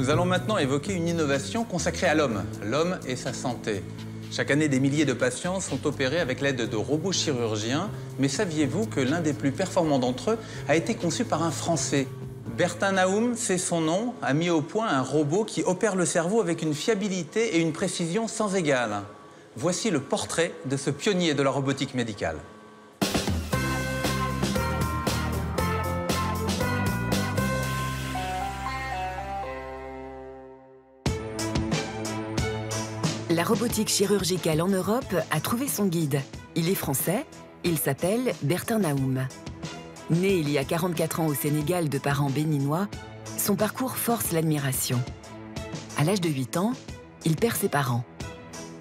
Nous allons maintenant évoquer une innovation consacrée à l'homme et sa santé. Chaque année, des milliers de patients sont opérés avec l'aide de robots chirurgiens. Mais saviez-vous que l'un des plus performants d'entre eux a été conçu par un Français? Bertin Naoum, c'est son nom, a mis au point un robot qui opère le cerveau avec une fiabilité et une précision sans égale. Voici le portrait de ce pionnier de la robotique médicale. La robotique chirurgicale en Europe a trouvé son guide. Il est français, il s'appelle Bertin Naoum. Né il y a 44 ans au Sénégal de parents béninois, son parcours force l'admiration. À l'âge de 8 ans, il perd ses parents.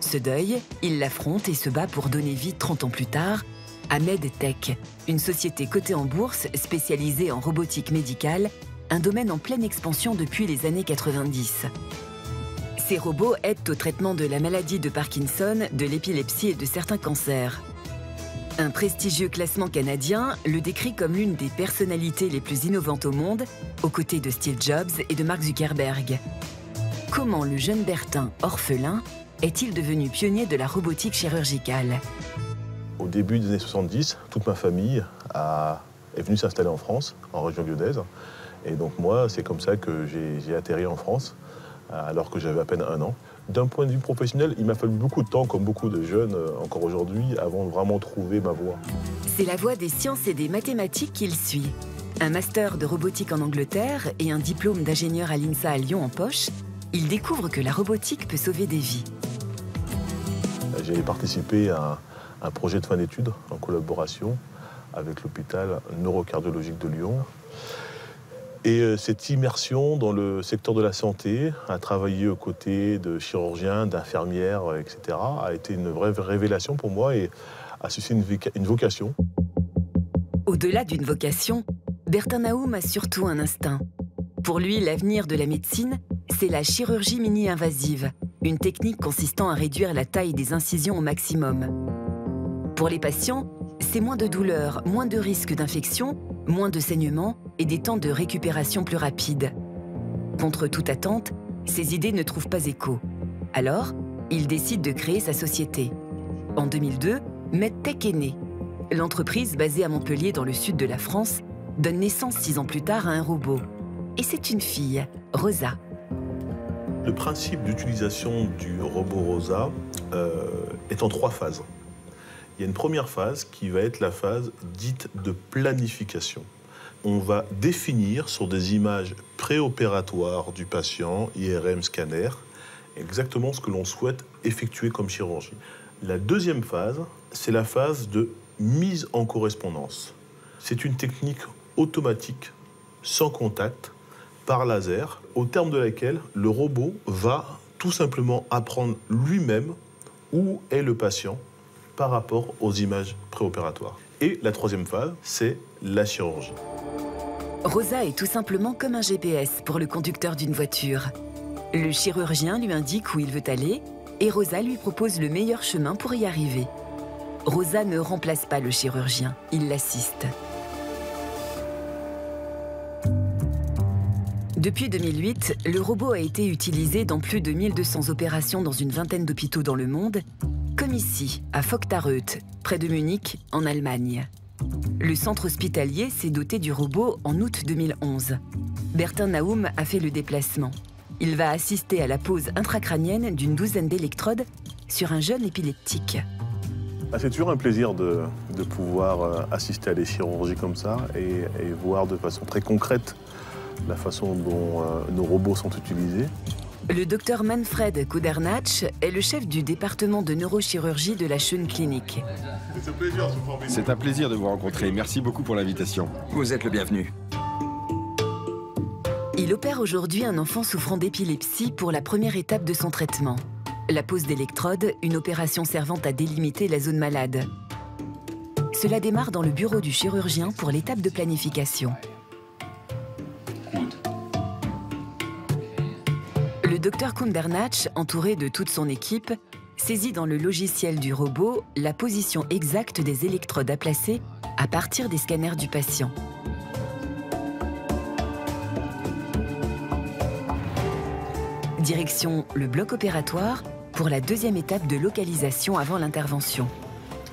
Ce deuil, il l'affronte et se bat pour donner vie 30 ans plus tard à MedTech, une société cotée en bourse spécialisée en robotique médicale, un domaine en pleine expansion depuis les années 90. Ces robots aident au traitement de la maladie de Parkinson, de l'épilepsie et de certains cancers. Un prestigieux classement canadien le décrit comme l'une des personnalités les plus innovantes au monde, aux côtés de Steve Jobs et de Mark Zuckerberg. Comment le jeune Bertin, orphelin, est-il devenu pionnier de la robotique chirurgicale? Au début des années 70, toute ma famille est venue s'installer en France, en région lyonnaise. Et donc moi, c'est comme ça que j'ai atterri en France, alors que j'avais à peine 1 an. D'un point de vue professionnel, il m'a fallu beaucoup de temps, comme beaucoup de jeunes encore aujourd'hui, avant de vraiment trouver ma voie. C'est la voie des sciences et des mathématiques qu'il suit. Un master de robotique en Angleterre et un diplôme d'ingénieur à l'INSA à Lyon en poche, il découvre que la robotique peut sauver des vies. J'ai participé à un projet de fin d'études en collaboration avec l'hôpital neurocardiologique de Lyon. Et cette immersion dans le secteur de la santé, à travailler aux côtés de chirurgiens, d'infirmières, etc., a été une vraie révélation pour moi et a suscité une vocation. Au-delà d'une vocation, Bertin Naoum a surtout un instinct. Pour lui, l'avenir de la médecine, c'est la chirurgie mini-invasive, une technique consistant à réduire la taille des incisions au maximum. Pour les patients, c'est moins de douleur, moins de risques d'infection, moins de saignements et des temps de récupération plus rapides. Contre toute attente, ces idées ne trouvent pas écho. Alors, il décide de créer sa société. En 2002, MedTech est née. L'entreprise, basée à Montpellier dans le sud de la France, donne naissance 6 ans plus tard à un robot. Et c'est une fille, Rosa. Le principe d'utilisation du robot Rosa est en 3 phases. Il y a une première phase qui va être la phase dite de planification. On va définir sur des images préopératoires du patient, IRM, scanner, exactement ce que l'on souhaite effectuer comme chirurgie. La deuxième phase, c'est la phase de mise en correspondance. C'est une technique automatique, sans contact, par laser, au terme de laquelle le robot va tout simplement apprendre lui-même où est le patient par rapport aux images préopératoires. Et la troisième phase, c'est la chirurgie. Rosa est tout simplement comme un GPS pour le conducteur d'une voiture. Le chirurgien lui indique où il veut aller et Rosa lui propose le meilleur chemin pour y arriver. Rosa ne remplace pas le chirurgien, il l'assiste. Depuis 2008, le robot a été utilisé dans plus de 1200 opérations dans une vingtaine d'hôpitaux dans le monde, comme ici, à Vogtareuth, près de Munich, en Allemagne. Le centre hospitalier s'est doté du robot en août 2011. Bertin Naoum a fait le déplacement. Il va assister à la pose intracrânienne d'une douzaine d'électrodes sur un jeune épileptique. C'est toujours un plaisir de pouvoir assister à des chirurgies comme ça et voir de façon très concrète la façon dont nos robots sont utilisés. Le docteur Manfred Kudernatsch est le chef du département de neurochirurgie de la Schön Klinik. C'est un plaisir de vous rencontrer. Merci beaucoup pour l'invitation. Vous êtes le bienvenu. Il opère aujourd'hui un enfant souffrant d'épilepsie pour la première étape de son traitement. La pose d'électrodes, une opération servant à délimiter la zone malade. Cela démarre dans le bureau du chirurgien pour l'étape de planification. Le docteur Kundernatsch, entouré de toute son équipe, saisit dans le logiciel du robot la position exacte des électrodes à placer à partir des scanners du patient. Direction le bloc opératoire pour la deuxième étape de localisation avant l'intervention.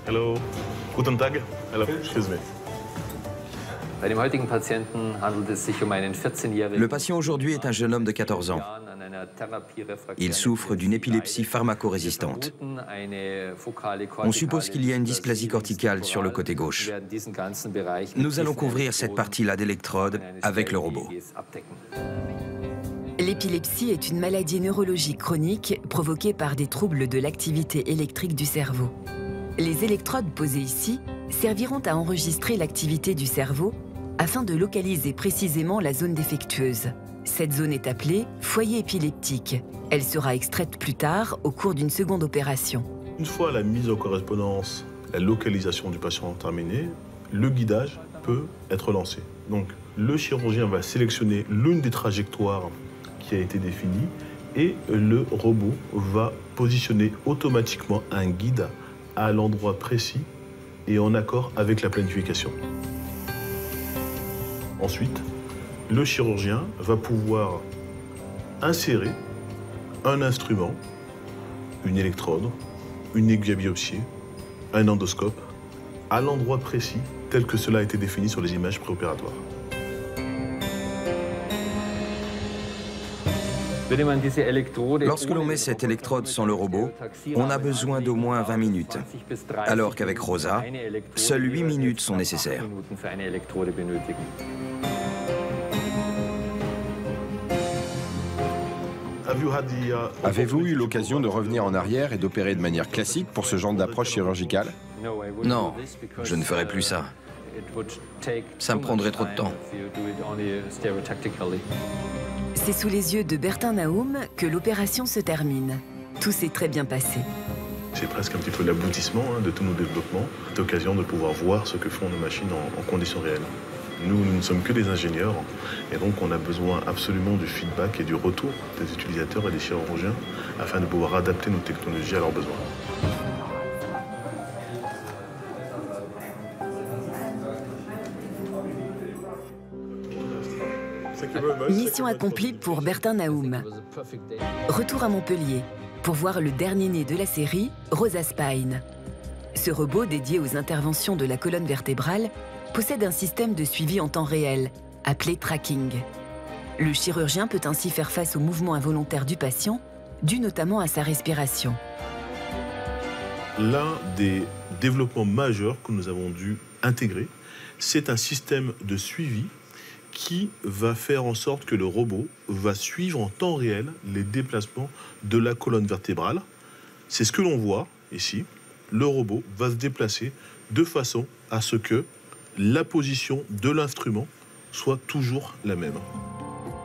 Hello. Guten Tag. Hello. Excuse me. Le patient aujourd'hui est un jeune homme de 14 ans. Il souffre d'une épilepsie pharmacorésistante. On suppose qu'il y a une dysplasie corticale sur le côté gauche. Nous allons couvrir cette partie-là d'électrode avec le robot. L'épilepsie est une maladie neurologique chronique provoquée par des troubles de l'activité électrique du cerveau. Les électrodes posées ici serviront à enregistrer l'activité du cerveau afin de localiser précisément la zone défectueuse. Cette zone est appelée foyer épileptique. Elle sera extraite plus tard au cours d'une seconde opération. Une fois la mise en correspondance, la localisation du patient terminée, le guidage peut être lancé. Donc le chirurgien va sélectionner l'une des trajectoires qui a été définie et le robot va positionner automatiquement un guide à l'endroit précis et en accord avec la planification. Ensuite, le chirurgien va pouvoir insérer un instrument, une électrode, une aiguille à biopsier, un endoscope, à l'endroit précis tel que cela a été défini sur les images préopératoires. Lorsque l'on met cette électrode sans le robot, on a besoin d'au moins 20 minutes, alors qu'avec Rosa, seules 8 minutes sont nécessaires. Avez-vous eu l'occasion de revenir en arrière et d'opérer de manière classique pour ce genre d'approche chirurgicale? Non, je ne ferai plus ça. Ça me prendrait trop de temps. C'est sous les yeux de Bertin Naoum que l'opération se termine. Tout s'est très bien passé. C'est presque un petit peu l'aboutissement de tous nos développements, cette occasion de pouvoir voir ce que font nos machines en conditions réelles. Nous ne sommes que des ingénieurs et donc on a besoin absolument du feedback et du retour des utilisateurs et des chirurgiens afin de pouvoir adapter nos technologies à leurs besoins. Mission accomplie pour Bertin Naoum. Retour à Montpellier pour voir le dernier né de la série, Rosa Spine. Ce robot dédié aux interventions de la colonne vertébrale possède un système de suivi en temps réel, appelé tracking. Le chirurgien peut ainsi faire face aux mouvements involontaires du patient, dus notamment à sa respiration. L'un des développements majeurs que nous avons dû intégrer, c'est un système de suivi qui va faire en sorte que le robot va suivre en temps réel les déplacements de la colonne vertébrale. C'est ce que l'on voit ici. Le robot va se déplacer de façon à ce que la position de l'instrument soit toujours la même.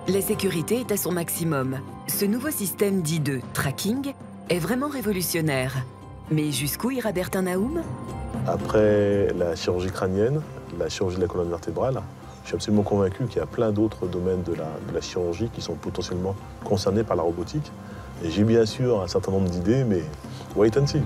La sécurité est à son maximum. Ce nouveau système dit de tracking est vraiment révolutionnaire. Mais jusqu'où ira Bertin Naoum? Après la chirurgie crânienne, la chirurgie de la colonne vertébrale, je suis absolument convaincu qu'il y a plein d'autres domaines de la chirurgie qui sont potentiellement concernés par la robotique. Et j'ai bien sûr un certain nombre d'idées, mais wait and see.